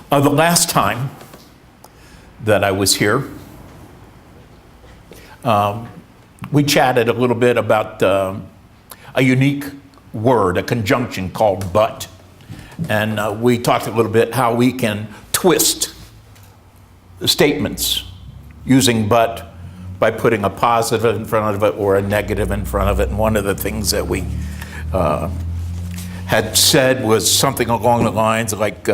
The last time that I was here, we chatted a little bit about a unique word, a conjunction called but. And we talked a little bit how we can twist statements using but by putting a positive in front of it or a negative in front of it. And one of the things that we had said was something along the lines like,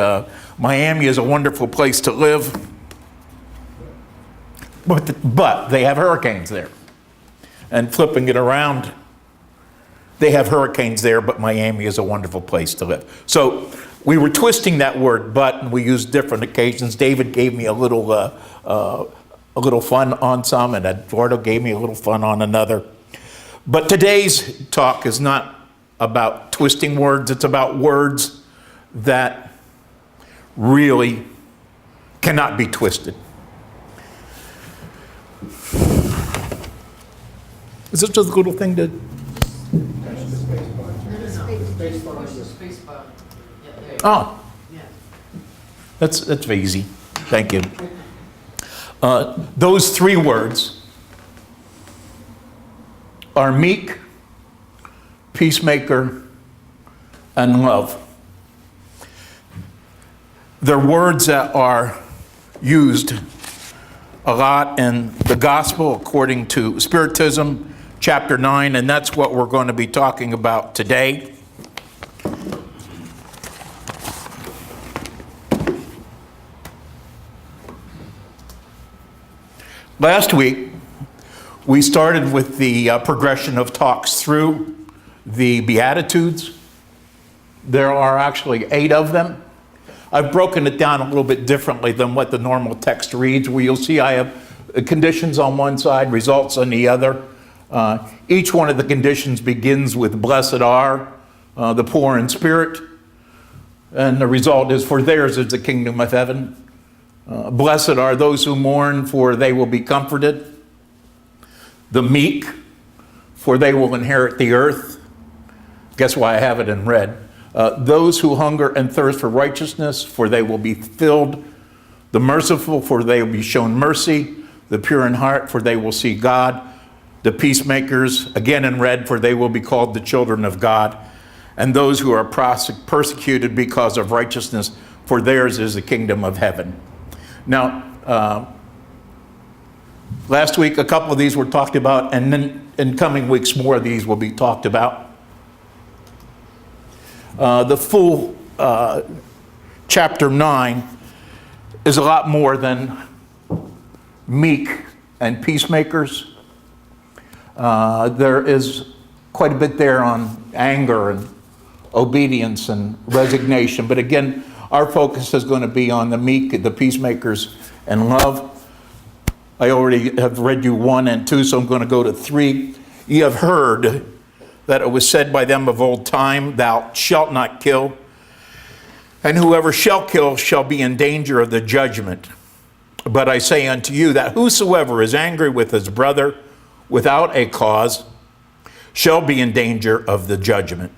Miami is a wonderful place to live, but they have hurricanes there. And flipping it around, they have hurricanes there, but Miami is a wonderful place to live. So we were twisting that word but, and we used different occasions. David gave me a little fun on some, and Eduardo gave me a little fun on another. But today's talk is not about twisting words. It's about words that really cannot be twisted. Is this just a little thing to... Oh, that's easy. Thank you. Those three words are meek, peacemaker, and love. They're words that are used a lot in the gospel according to Spiritism, chapter 9, and that's what we're going to be talking about today. Last week, we started with the progression of talks through the Beatitudes. There are actually 8 of them. I've broken it down a little bit differently than what the normal text reads, where you'll see I have conditions on one side, results on the other. Each one of the conditions begins with blessed are the poor in spirit, and the result is for theirs is the kingdom of heaven. Blessed are those who mourn, for they will be comforted. The meek, for they will inherit the earth. Guess why I have it in red. Those who hunger and thirst for righteousness, for they will be filled. The merciful, for they will be shown mercy. The pure in heart, for they will see God. The peacemakers, again in red, for they will be called the children of God. And those who are persecuted because of righteousness, for theirs is the kingdom of heaven. Now, last week a couple of these were talked about, and then in coming weeks more of these will be talked about. The full chapter 9 is a lot more than meek and peacemakers. There is quite a bit there on anger and obedience and resignation. But again, our focus is going to be on the meek, the peacemakers, and love. I already have read you 1 and 2, so I'm going to go to 3. You have heard that it was said by them of old time, thou shalt not kill, and whoever shall kill shall be in danger of the judgment. But I say unto you that whosoever is angry with his brother without a cause shall be in danger of the judgment.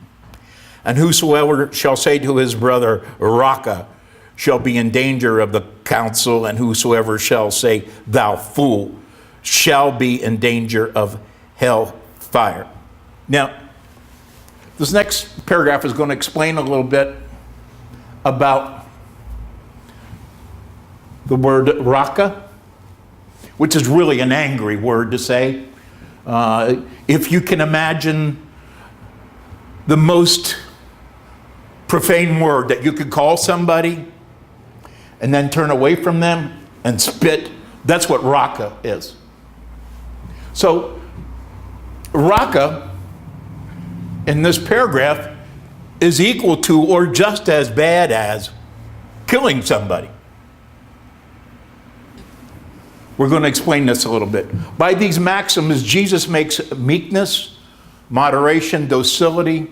And whosoever shall say to his brother, Raka, shall be in danger of the council, and whosoever shall say, thou fool, shall be in danger of hell fire. Now, this next paragraph is going to explain a little bit about the word raka, which is really an angry word to say. If you can imagine the most profane word that you could call somebody and then turn away from them and spit, that's what raka is. So, raka in this paragraph is equal to or just as bad as killing somebody. We're going to explain this a little bit. By these maxims, Jesus makes meekness, moderation, docility,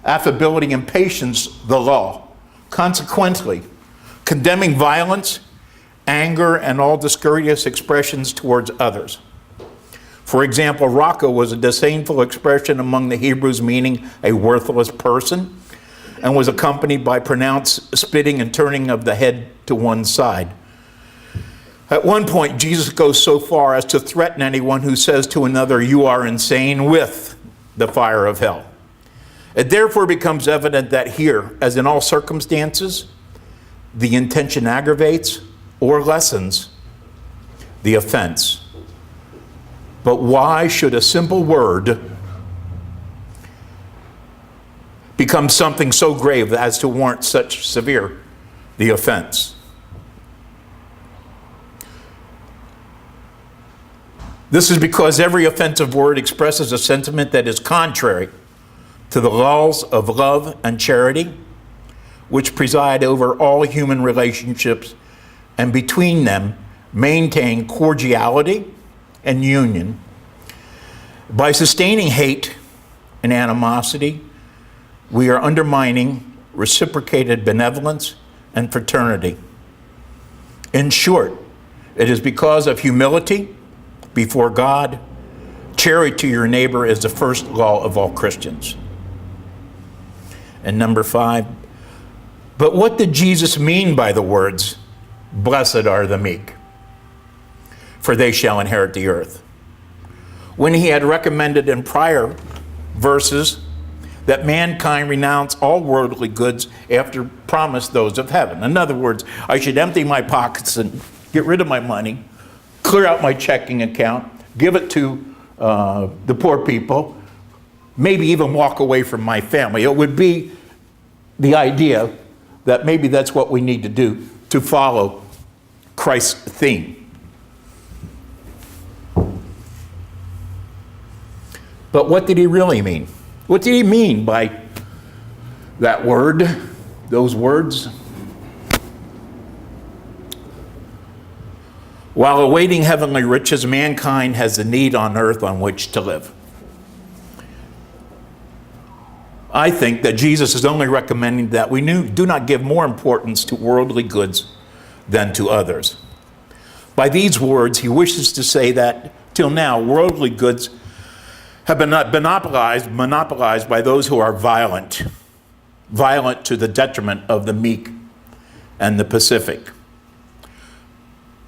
affability, and patience the law. Consequently, condemning violence, anger, and all discourteous expressions towards others. For example, raka was a disdainful expression among the Hebrews meaning a worthless person. and was accompanied by pronounced spitting and turning of the head to one side. At one point, Jesus goes so far as to threaten anyone who says to another, "You are insane," with the fire of hell. It therefore becomes evident that here, as in all circumstances, the intention aggravates or lessens the offense. But why should a simple word become something so grave as to warrant such severe the offense? This is because every offensive word expresses a sentiment that is contrary to the laws of love and charity, which preside over all human relationships, and between them maintain cordiality and union. By sustaining hate and animosity, we are undermining reciprocated benevolence and fraternity. In short, it is because of humility before God, charity to your neighbor is the first law of all Christians. And number 5, but what did Jesus mean by the words, "Blessed are the meek, for they shall inherit the earth," when he had recommended in prior verses that mankind renounce all worldly goods after promise those of heaven? In other words, I should empty my pockets and get rid of my money, clear out my checking account, give it to the poor people, maybe even walk away from my family. It would be the idea that maybe that's what we need to do to follow Christ's theme. But what did he really mean? What did he mean by that word, those words? While awaiting heavenly riches, mankind has a need on earth on which to live. I think that Jesus is only recommending that we do not give more importance to worldly goods than to others. By these words, he wishes to say that till now, worldly goods have been monopolized by those who are violent to the detriment of the meek and the pacific,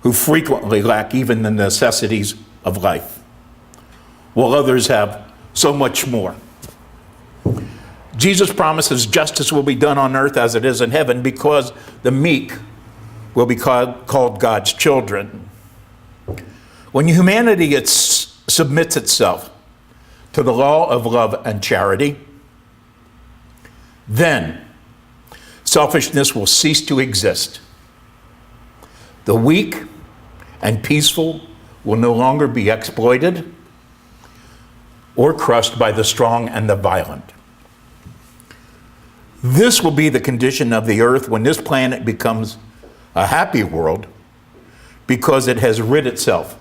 who frequently lack even the necessities of life, while others have so much more. Jesus promises justice will be done on earth as it is in heaven, because the meek will be called God's children. When humanity submits itself to the law of love and charity, then selfishness will cease to exist. The weak and peaceful will no longer be exploited or crushed by the strong and the violent. This will be the condition of the earth when this planet becomes a happy world, because it has rid itself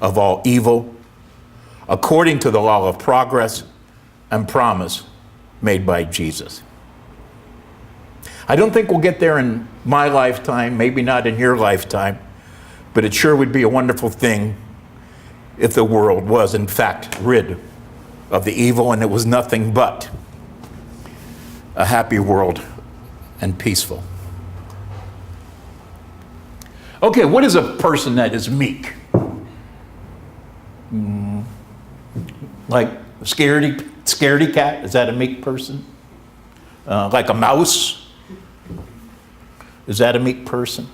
of all evil, according to the law of progress and promise made by Jesus. I don't think we'll get there in my lifetime, maybe not in your lifetime, but it sure would be a wonderful thing if the world was in fact rid of the evil and it was nothing but a happy world and peaceful. Okay, what is a person that is meek? Like a scaredy cat? Is that a meek person? Like a mouse? Is that a meek person?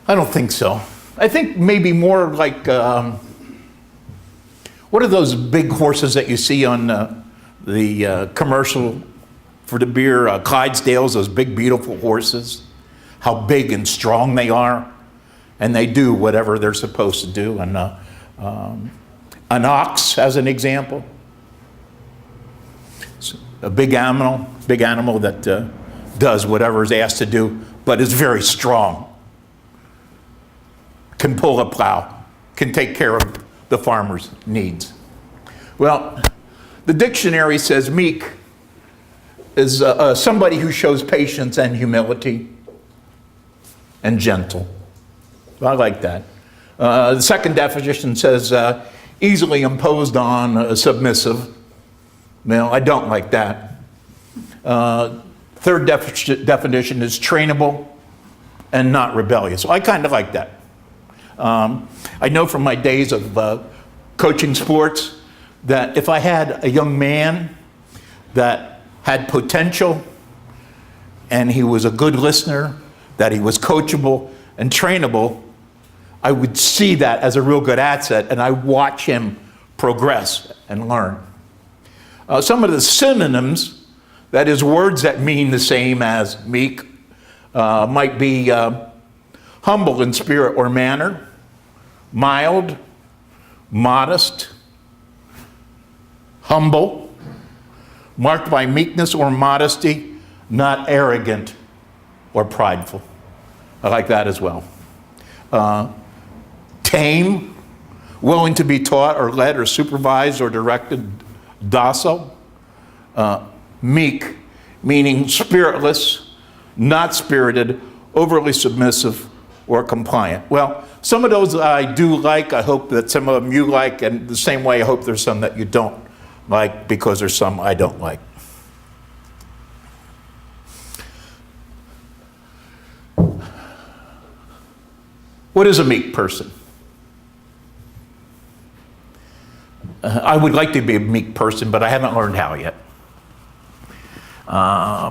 I don't think so. I think maybe more like, what are those big horses that you see on the commercial for the beer, Clydesdales, those big beautiful horses? How big and strong they are, and they do whatever they're supposed to do. And an ox, as an example, it's a big animal that does whatever is asked to do, but is very strong. Can pull a plow, can take care of the farmer's needs. Well, the dictionary says meek is somebody who shows patience and humility and gentle. I like that. The second definition says easily imposed on, submissive. Well, I don't like that. Third definition is trainable and not rebellious. So I kind of like that. I know from my days of coaching sports that if I had a young man that had potential and he was a good listener, that he was coachable and trainable, I would see that as a real good asset, and I watch him progress and learn. Some of the synonyms, that is words that mean the same as meek, might be humble in spirit or manner, mild, modest, humble, marked by meekness or modesty, not arrogant or prideful. I like that as well. Tame, willing to be taught or led or supervised or directed, docile. Meek, meaning spiritless, not spirited, overly submissive, or compliant. Well, some of those I do like. I hope that some of them you like, and the same way I hope there's some that you don't like, because there's some I don't like. What is a meek person? I would like to be a meek person, but I haven't learned how yet.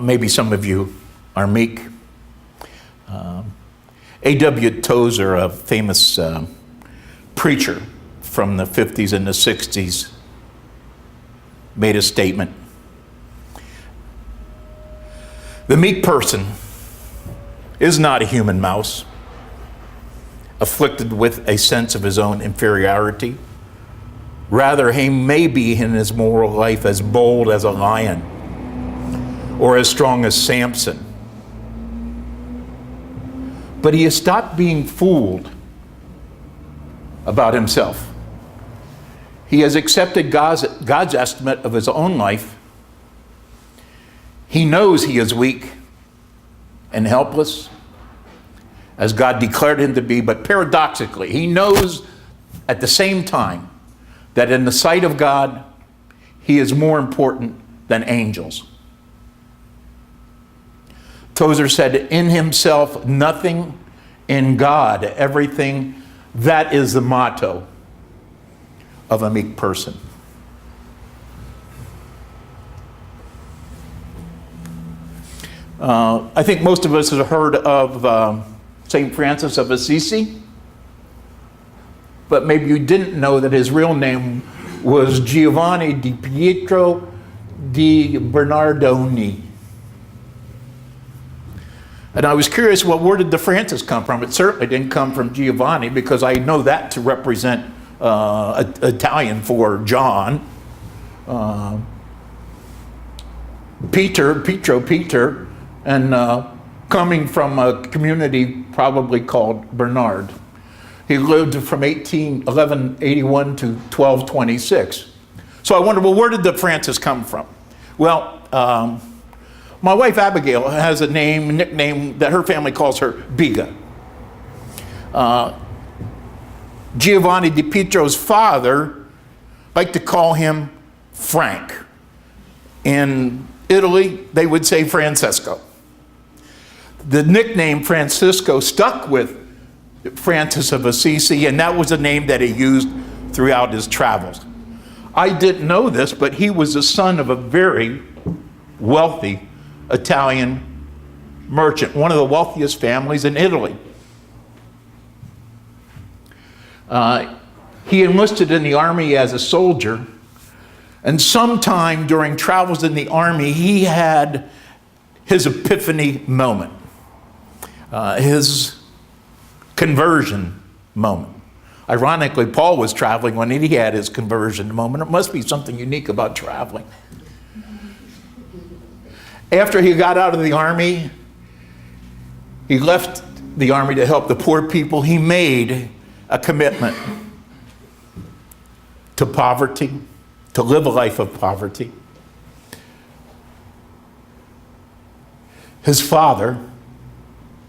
Maybe some of you are meek. A.W. Tozer, a famous preacher from the 50s and the 60s, made a statement. The meek person is not a human mouse, afflicted with a sense of his own inferiority. Rather, he may be in his moral life as bold as a lion or as strong as Samson. But he has stopped being fooled about himself. He has accepted God's estimate of his own life. He knows he is weak and helpless, as God declared him to be, but paradoxically, he knows at the same time that in the sight of God, he is more important than angels. Tozer said, in himself, nothing, in God, everything. That is the motto of a meek person. I think most of us have heard of St. Francis of Assisi, but maybe you didn't know that his real name was Giovanni di Pietro di Bernardoni. And I was curious, well, where did the Francis come from? It certainly didn't come from Giovanni, because I know that to represent Italian for John. Peter, and coming from a community probably called Bernard. He lived from 1181 to 1226. So I wondered, well, where did the Francis come from? Well, my wife Abigail has a nickname that her family calls her Biga. Giovanni di Pietro's father liked to call him Frank. In Italy, they would say Francesco. The nickname Francisco stuck with Francis of Assisi, and that was a name that he used throughout his travels. I didn't know this, but he was the son of a very wealthy Italian merchant, one of the wealthiest families in Italy. He enlisted in the army as a soldier, and sometime during travels in the army, he had his epiphany moment, his conversion moment. Ironically, Paul was traveling when he had his conversion moment. It must be something unique about traveling. After he got out of the army, he left the army to help the poor people. He made a commitment to poverty, to live a life of poverty. His father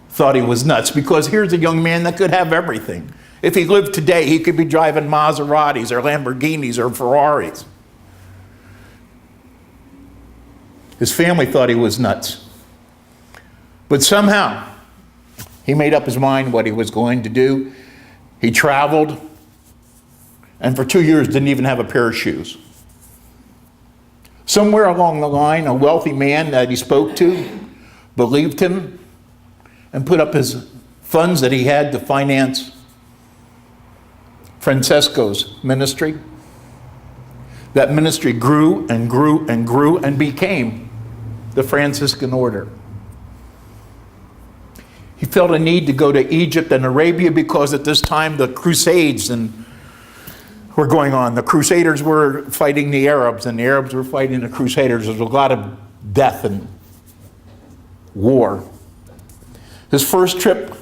thought he was nuts, because here's a young man that could have everything. If he lived today, he could be driving Maseratis or Lamborghinis or Ferraris. His family thought he was nuts. But somehow, he made up his mind what he was going to do. He traveled, and for 2 years didn't even have a pair of shoes. Somewhere along the line, a wealthy man that he spoke to believed him and put up his funds that he had to finance Francesco's ministry. That ministry grew and grew and grew and became the Franciscan order. He felt a need to go to Egypt and Arabia because at this time the Crusades were going on. The Crusaders were fighting the Arabs and the Arabs were fighting the Crusaders. There was a lot of death and war. His first trip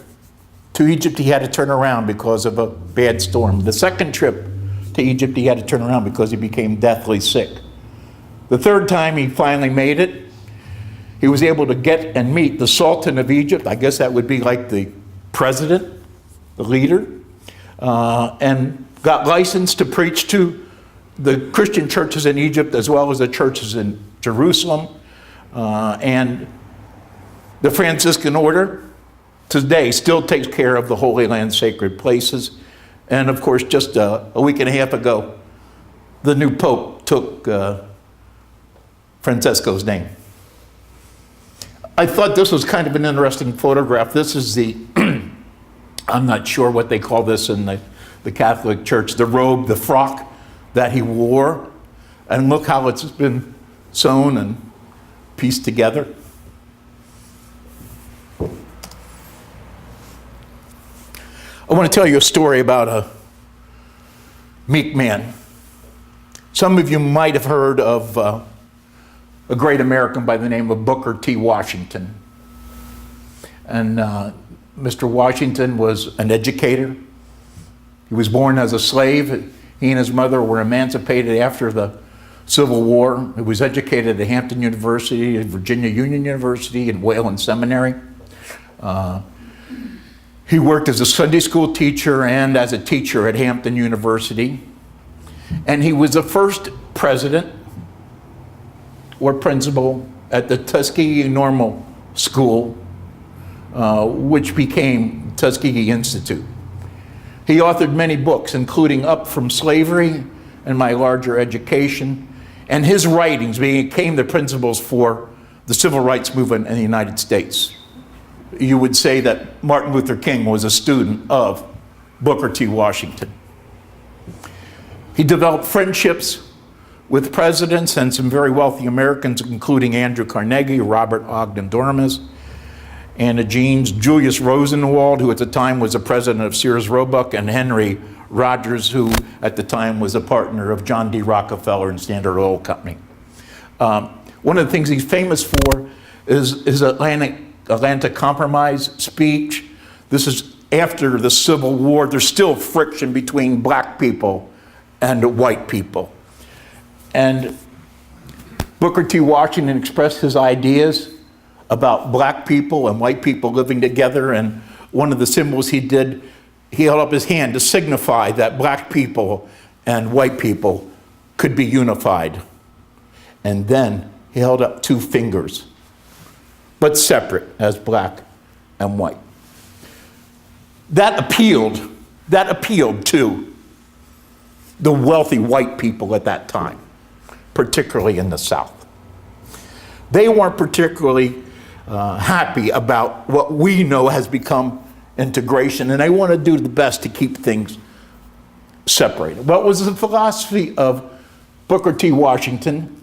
to Egypt, he had to turn around because of a bad storm. The second trip to Egypt, he had to turn around because he became deathly sick. The third time he finally made it, he was able to get and meet the Sultan of Egypt. I guess that would be like the president, the leader, and got licensed to preach to the Christian churches in Egypt as well as the churches in Jerusalem. And the Franciscan order today still takes care of the Holy Land sacred places. And of course, just a week and a half ago, the new Pope took Francesco's name. I thought this was kind of an interesting photograph. This is the, I'm not sure what they call this in the Catholic Church, the robe, the frock that he wore. And look how it's been sewn and pieced together. I want to tell you a story about a Meek man. Some of you might have heard of a great American by the name of Booker T. Washington. And Mr. Washington was an educator. He was born as a slave. He and his mother were emancipated after the Civil War. He was educated at Hampton University, at Virginia Union University, and Wayland Seminary. He worked as a Sunday school teacher and as a teacher at Hampton University. And he was the first president or principal at the Tuskegee Normal School, which became Tuskegee Institute. He authored many books, including Up From Slavery and My Larger Education, and his writings became the principles for the civil rights movement in the United States. You would say that Martin Luther King was a student of Booker T. Washington. He developed friendships with presidents and some very wealthy Americans, including Andrew Carnegie, Robert Ogden Dormus, Anna Jeanes, Julius Rosenwald, who at the time was the president of Sears Roebuck, and Henry Rogers, who at the time was a partner of John D. Rockefeller and Standard Oil Company. One of the things he's famous for is his Atlanta Compromise speech. This is after the Civil War. There's still friction between black people and white people. And Booker T. Washington expressed his ideas about black people and white people living together, and one of the symbols he did, he held up his hand to signify that black people and white people could be unified. And then he held up two fingers, but separate as black and white. That appealed to the wealthy white people at that time, particularly in the South. They weren't particularly happy about what we know has become integration, and they want to do the best to keep things separated. What was the philosophy of Booker T. Washington?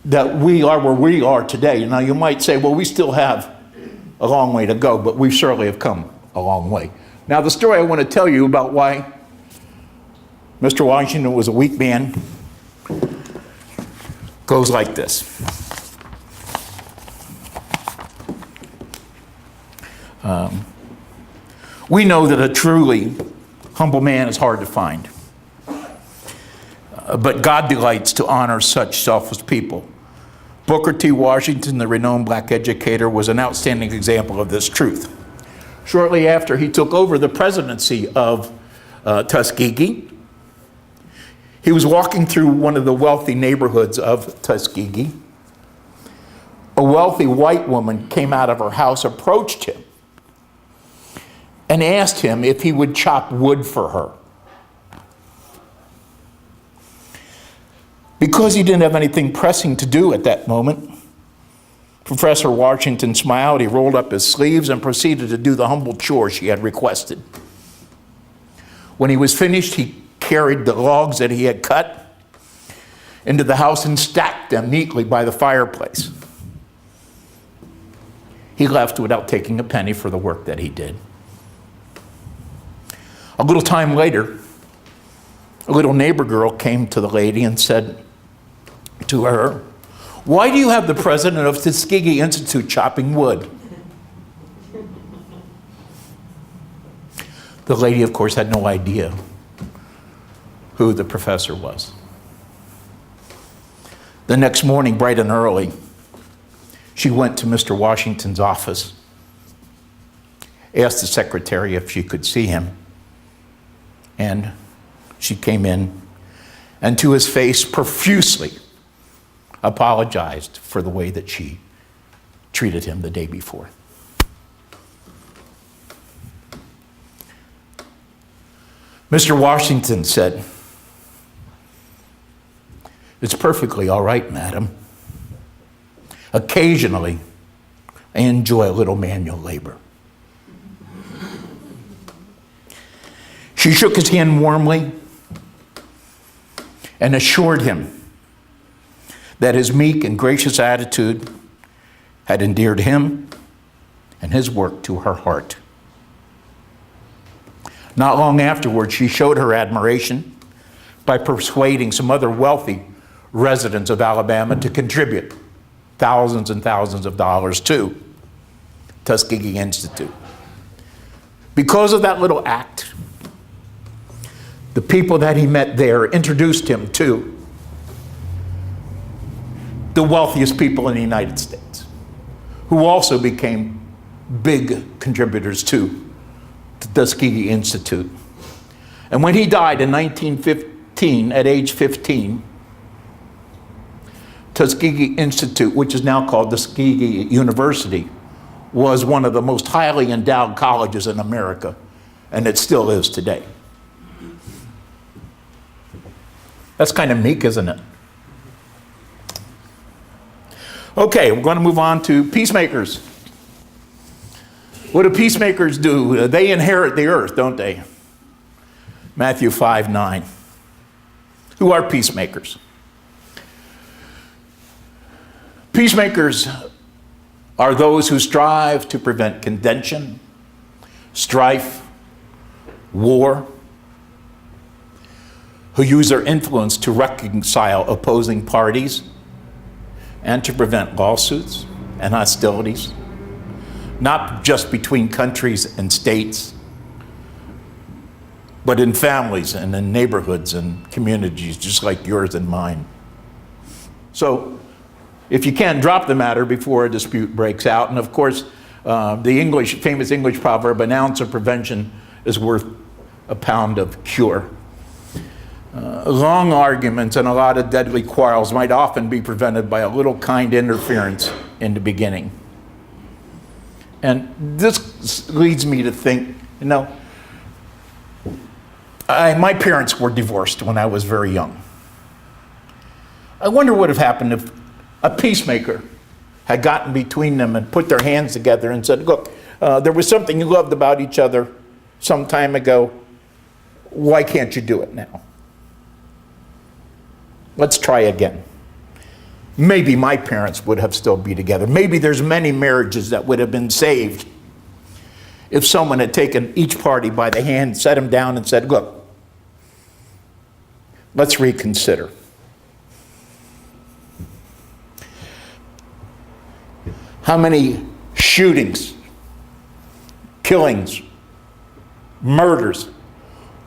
That we are where we are today. Now you might say, well, we still have a long way to go, but we certainly have come a long way. Now the story I want to tell you about why Mr. Washington was a weak man goes like this. We know that a truly humble man is hard to find, but God delights to honor such selfless people. Booker T. Washington, the renowned black educator, was an outstanding example of this truth. Shortly after he took over the presidency of Tuskegee, he was walking through one of the wealthy neighborhoods of Tuskegee, a wealthy white woman came out of her house, approached him, and asked him if he would chop wood for her. Because he didn't have anything pressing to do at that moment, Professor Washington smiled, he rolled up his sleeves and proceeded to do the humble chore she had requested. When he was finished, he carried the logs that he had cut into the house and stacked them neatly by the fireplace. He left without taking a penny for the work that he did. A little time later, a little neighbor girl came to the lady and said to her, "Why do you have the president of Tuskegee Institute chopping wood?" The lady, of course, had no idea who the professor was. The next morning, bright and early, she went to Mr. Washington's office, asked the secretary if she could see him, and she came in, and to his face profusely apologized for the way that she treated him the day before. Mr. Washington said, "It's perfectly all right, madam. Occasionally, I enjoy a little manual labor." She shook his hand warmly and assured him that his meek and gracious attitude had endeared him and his work to her heart. Not long afterwards, she showed her admiration by persuading some other wealthy residents of Alabama to contribute thousands and thousands of dollars to Tuskegee Institute. Because of that little act, the people that he met there introduced him to the wealthiest people in the United States, who also became big contributors to the Tuskegee Institute. And when he died in 1915, at age 15, Tuskegee Institute, which is now called Tuskegee University, was one of the most highly endowed colleges in America, and it still is today. That's kind of meek, isn't it? Okay, we're going to move on to peacemakers. What do peacemakers do? They inherit the earth, don't they? Matthew 5:9. Who are peacemakers? Peacemakers are those who strive to prevent contention, strife, war, who use their influence to reconcile opposing parties and to prevent lawsuits and hostilities, not just between countries and states, but in families and in neighborhoods and communities just like yours and mine. So, if you can, drop the matter before a dispute breaks out. And of course, the famous English proverb, "An ounce of prevention is worth a pound of cure." Long arguments and a lot of deadly quarrels might often be prevented by a little kind interference in the beginning. And this leads me to think, my parents were divorced when I was very young. I wonder what would have happened if a peacemaker had gotten between them and put their hands together and said, "Look, there was something you loved about each other some time ago. Why can't you do it now? Let's try again." Maybe my parents would have still be together. Maybe there's many marriages that would have been saved if someone had taken each party by the hand, set them down and said, "Look, let's reconsider." How many shootings, killings, murders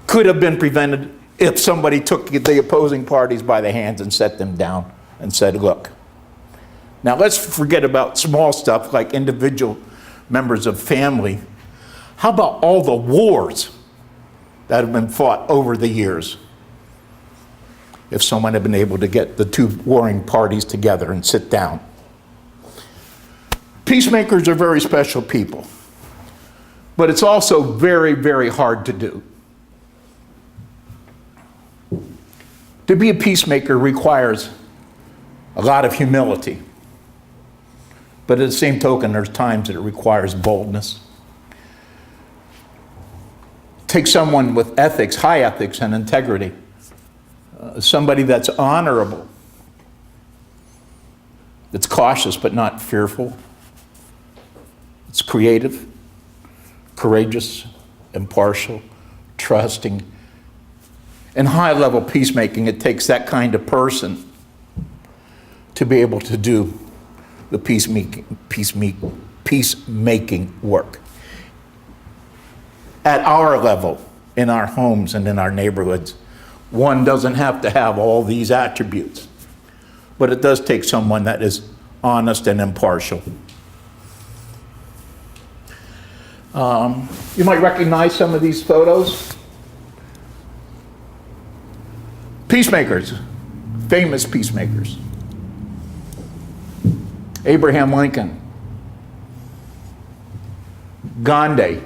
could have been prevented if somebody took the opposing parties by the hands and set them down and said, "Look." Now let's forget about small stuff like individual members of family. How about all the wars that have been fought over the years? If someone had been able to get the two warring parties together and sit down. Peacemakers are very special people, but it's also very, very hard to do. To be a peacemaker requires a lot of humility, but at the same token, there's times that it requires boldness. Take someone with ethics, high ethics and integrity, somebody that's honorable, that's cautious but not fearful, it's creative, courageous, impartial, trusting. In high-level peacemaking, it takes that kind of person to be able to do the peacemaking work. At our level, in our homes and in our neighborhoods, one doesn't have to have all these attributes, but it does take someone that is honest and impartial. You might recognize some of these photos. Peacemakers, famous peacemakers. Abraham Lincoln, Gandhi,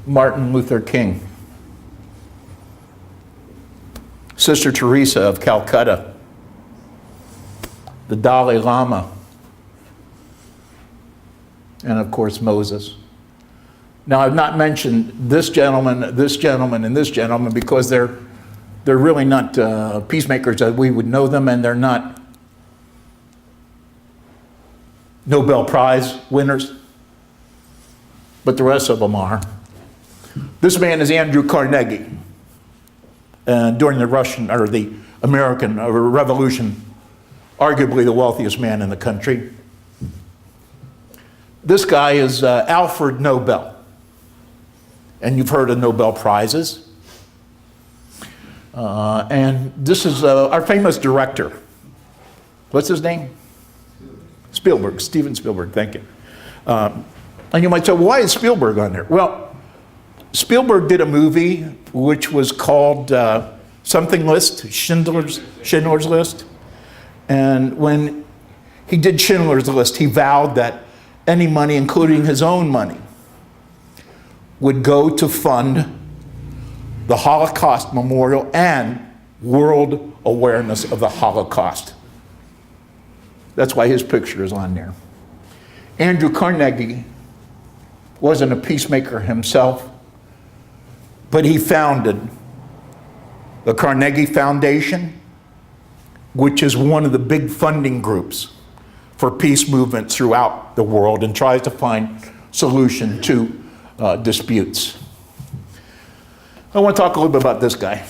Martin Luther King, Sister Teresa of Calcutta, the Dalai Lama, and of course Moses. Now, I've not mentioned this gentleman, and this gentleman because they're really not peacemakers as we would know them, and they're not Nobel Prize winners, but the rest of them are. This man is Andrew Carnegie. During the Russian or the American Revolution, arguably the wealthiest man in the country. This guy is Alfred Nobel. And you've heard of Nobel Prizes. And this is our famous director. What's his name? Spielberg, Steven Spielberg, thank you. And you might say, why is Spielberg on there? Well, Spielberg did a movie which was called something List, Schindler's List. And when he did Schindler's List, he vowed that any money, including his own money, would go to fund the Holocaust Memorial and world awareness of the Holocaust. That's why his picture is on there. Andrew Carnegie wasn't a peacemaker himself, but he founded the Carnegie Foundation, which is one of the big funding groups for peace movements throughout the world and tries to find solution to disputes. I want to talk a little bit about this guy,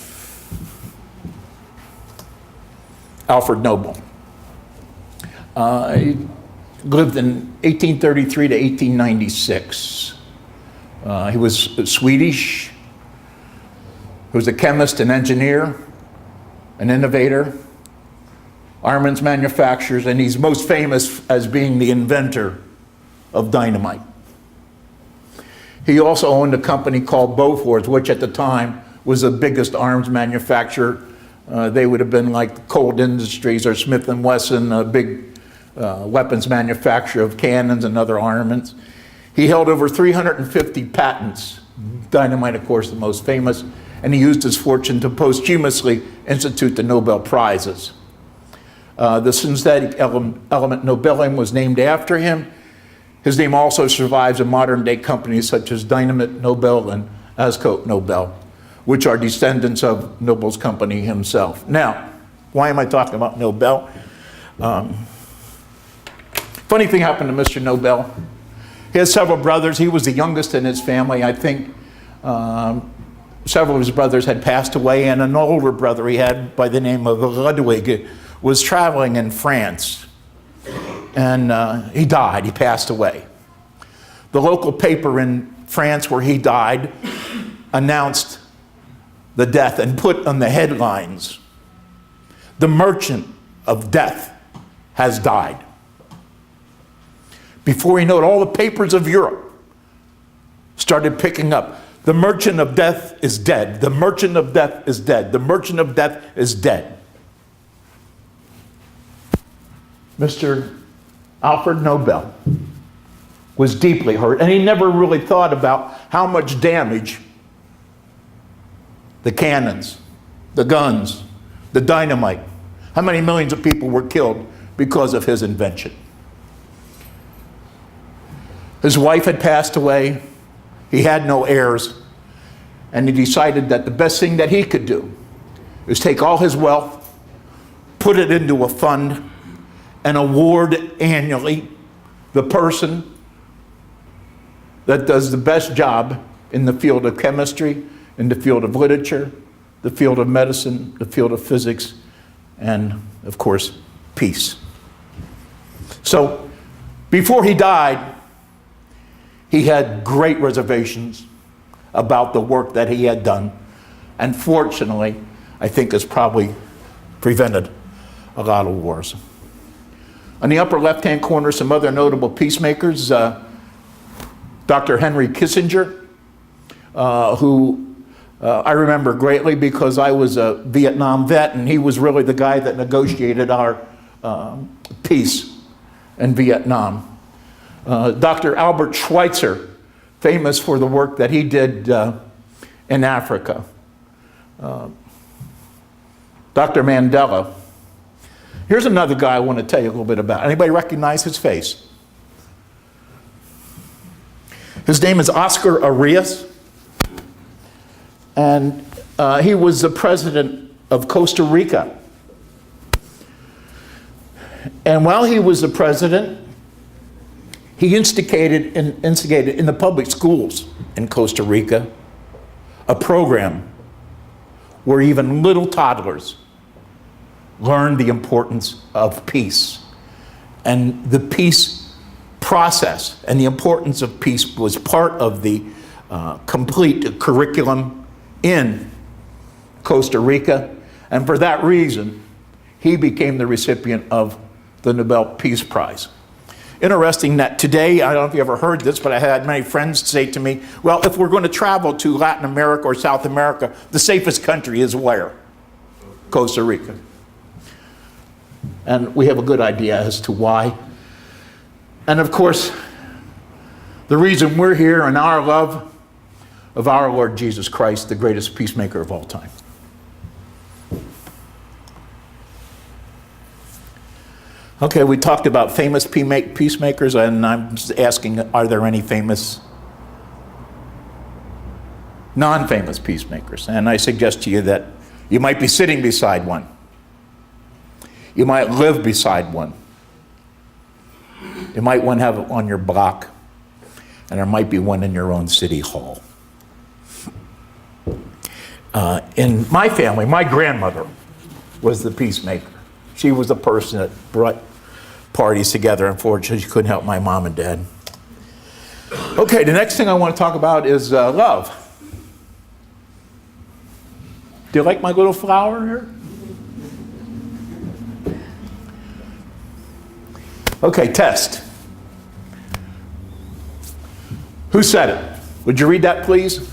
Alfred Nobel. He lived in 1833 to 1896. He was Swedish. He was a chemist, an engineer, an innovator, armaments manufacturer, and he's most famous as being the inventor of dynamite. He also owned a company called Bofors, which at the time was the biggest arms manufacturer. They would have been like Colt Industries or Smith & Wesson, a big weapons manufacturer of cannons and other armaments. He held over 350 patents, dynamite, of course, the most famous, and he used his fortune to posthumously institute the Nobel Prizes. The synthetic element Nobelium was named after him. His name also survives in modern-day companies such as Dynamit Nobel and Ascope Nobel, which are descendants of Nobel's company himself. Now, why am I talking about Nobel? Funny thing happened to Mr. Nobel. He has several brothers. He was the youngest in his family. I think several of his brothers had passed away, and an older brother he had by the name of Ludwig was traveling in France. And he died, he passed away. The local paper in France where he died announced the death and put on the headlines, "The merchant of death has died." Before you know it, all the papers of Europe started picking up, "The merchant of death is dead. The merchant of death is dead. The merchant of death is dead." Mr. Alfred Nobel was deeply hurt, and he never really thought about how much damage the cannons, the guns, the dynamite, how many millions of people were killed because of his invention. His wife had passed away, he had no heirs, and he decided that the best thing that he could do is take all his wealth, put it into a fund, and award annually the person that does the best job in the field of chemistry, in the field of literature, the field of medicine, the field of physics, and of course, peace. So before he died, he had great reservations about the work that he had done, and fortunately, I think has probably prevented a lot of wars. On the upper left-hand corner, some other notable peacemakers. Dr. Henry Kissinger, who I remember greatly because I was a Vietnam vet, and he was really the guy that negotiated our peace in Vietnam. Dr. Albert Schweitzer, famous for the work that he did in Africa. Dr. Mandela. Here's another guy I want to tell you a little bit about. Anybody recognize his face? His name is Oscar Arias, and he was the president of Costa Rica. And while he was the president, he instigated in the public schools in Costa Rica a program where even little toddlers learned the importance of peace. And the peace process and the importance of peace was part of the complete curriculum in Costa Rica. And for that reason, he became the recipient of the Nobel Peace Prize. Interesting that today, I don't know if you ever heard this, but I had many friends say to me, well, if we're going to travel to Latin America or South America, the safest country is where? Costa Rica. And we have a good idea as to why. And of course, the reason we're here in our love of our Lord Jesus Christ, the greatest peacemaker of all time. Okay, we talked about famous peacemakers, and I'm just asking, are there any famous non-famous peacemakers? And I suggest to you that you might be sitting beside one. You might live beside one. You might one have it on your block, and there might be one in your own city hall. In my family, my grandmother was the peacemaker. She was the person that brought parties together. Unfortunately, she couldn't help my mom and dad. Okay, the next thing I want to talk about is love. Do you like my little flower here? Okay, test. Who said it? Would you read that, please?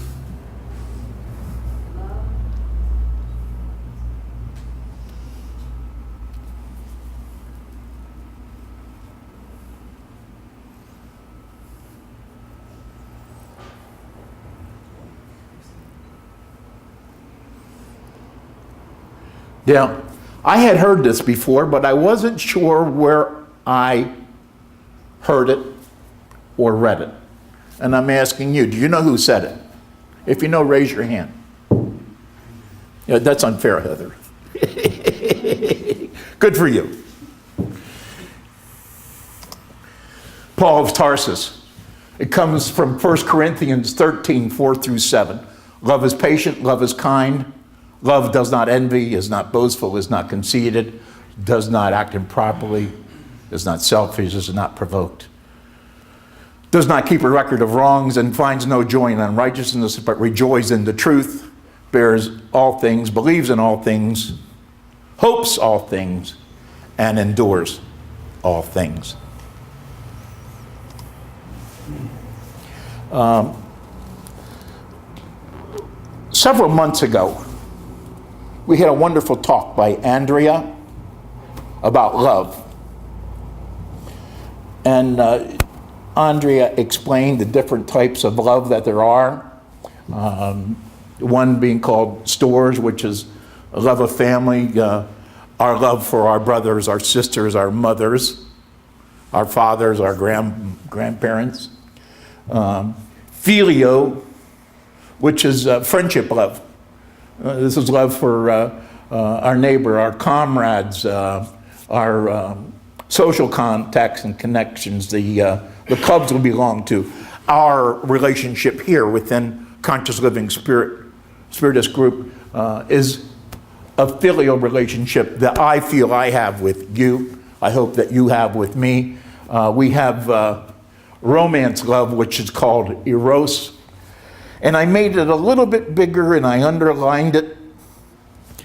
Yeah, I had heard this before, but I wasn't sure where I heard it or read it. And I'm asking you, do you know who said it? If you know, raise your hand. Yeah, that's unfair, Heather. Good for you. Paul of Tarsus. It comes from 1 Corinthians 13, 4 through 7. Love is patient, love is kind. Love does not envy, is not boastful, is not conceited, does not act improperly, is not selfish, is not provoked, does not keep a record of wrongs, and finds no joy in unrighteousness, but rejoices in the truth, bears all things, believes in all things, hopes all things, and endures all things. Several months ago, we had a wonderful talk by Andrea about love. And Andrea explained the different types of love that there are. One being called stores, which is a love of family, our love for our brothers, our sisters, our mothers, our fathers, our grandparents. Filio, which is friendship love. This is love for our neighbor, our comrades, our social contacts and connections, the clubs we belong to. Our relationship here within Conscious Living Spiritist Group is a filial relationship that I feel I have with you. I hope that you have with me. We have romance love, which is called eros. And I made it a little bit bigger and I underlined it.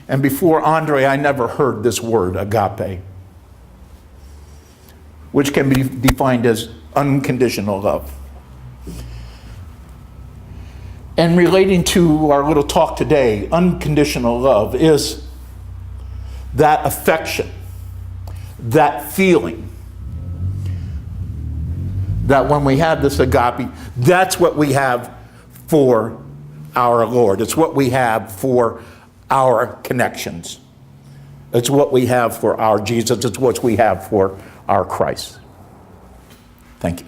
And before Andre, I never heard this word, agape, which can be defined as unconditional love. And relating to our little talk today, unconditional love is that affection, that feeling, that when we have this agape, that's what we have for our Lord. It's what we have for our connections. It's what we have for our Jesus. It's what we have for our Christ. Thank you.